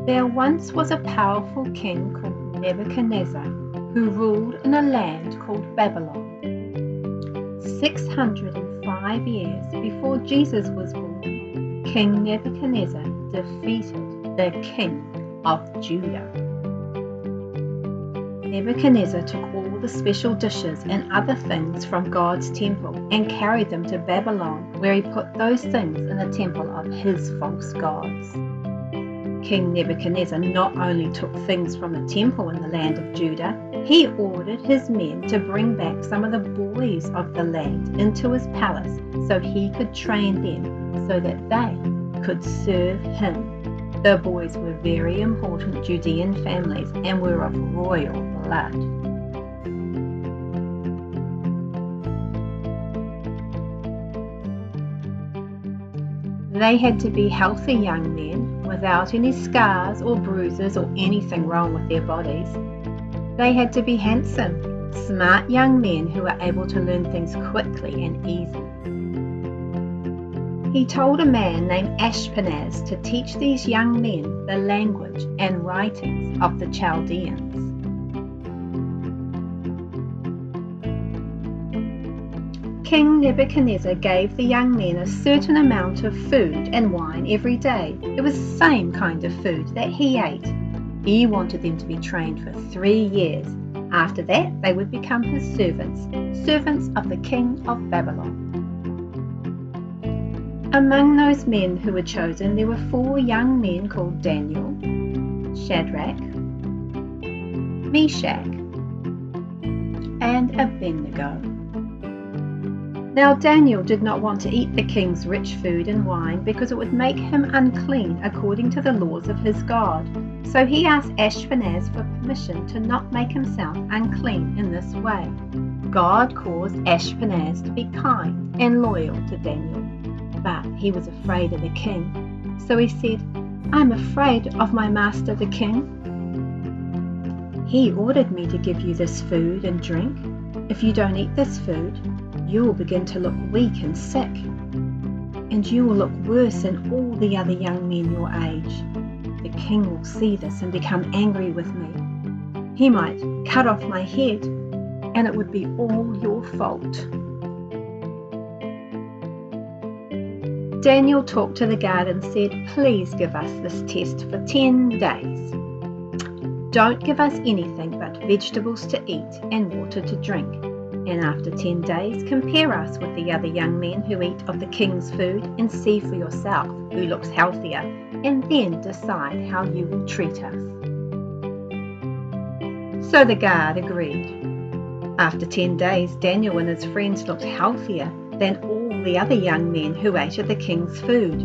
There once was a powerful king called Nebuchadnezzar who ruled in a land called Babylon. 605 years before Jesus was born, King Nebuchadnezzar defeated the king of Judah. Nebuchadnezzar took all the special dishes and other things from God's temple and carried them to Babylon, where he put those things in the temple of his false gods. King Nebuchadnezzar not only took things from the temple in the land of Judah, he ordered his men to bring back some of the boys of the land into his palace so he could train them so that they could serve him. The boys were very important Judean families and were of royal blood. They had to be healthy young men without any scars or bruises or anything wrong with their bodies. They had to be handsome, smart young men who were able to learn things quickly and easily. He told a man named Ashpenaz to teach these young men the language and writings of the Chaldeans. King Nebuchadnezzar gave the young men a certain amount of food and wine every day. It was the same kind of food that he ate. He wanted them to be trained for 3 years. After that, they would become his servants of the king of Babylon. Among those men who were chosen, there were 4 young men called Daniel, Shadrach, Meshach, and Abednego. Now Daniel did not want to eat the king's rich food and wine because it would make him unclean according to the laws of his God. So he asked Ashpenaz for permission to not make himself unclean in this way. God caused Ashpenaz to be kind and loyal to Daniel, but he was afraid of the king. So he said, "I'm afraid of my master the king. He ordered me to give you this food and drink. If you don't eat this food, you will begin to look weak and sick, and you will look worse than all the other young men your age. The king will see this and become angry with me. He might cut off my head, and it would be all your fault." Daniel talked to the guard and said, "Please give us this test for 10 days. Don't give us anything but vegetables to eat and water to drink. And after 10 days, compare us with the other young men who eat of the king's food and see for yourself who looks healthier, and then decide how you will treat us." So the guard agreed. After 10 days, Daniel and his friends looked healthier than all the other young men who ate of the king's food.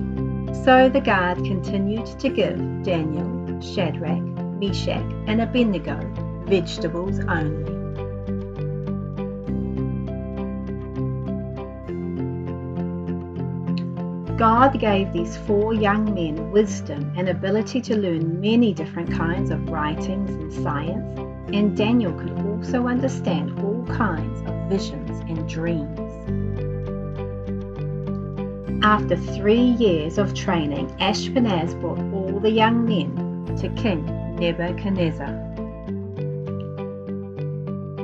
So the guard continued to give Daniel, Shadrach, Meshach, and Abednego vegetables only. God gave these 4 young men wisdom and ability to learn many different kinds of writings and science, and Daniel could also understand all kinds of visions and dreams. After 3 years of training, Ashpenaz brought all the young men to King Nebuchadnezzar.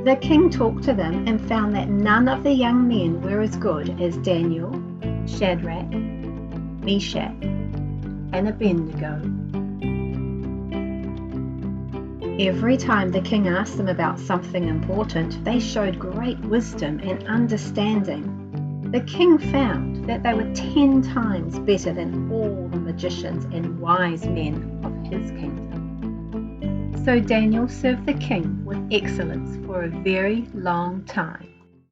The king talked to them and found that none of the young men were as good as Daniel, Shadrach, Meshach, and Abednego. Every time the king asked them about something important, they showed great wisdom and understanding. The king found that they were 10 times better than all the magicians and wise men of his kingdom. So Daniel served the king with excellence for a very long time.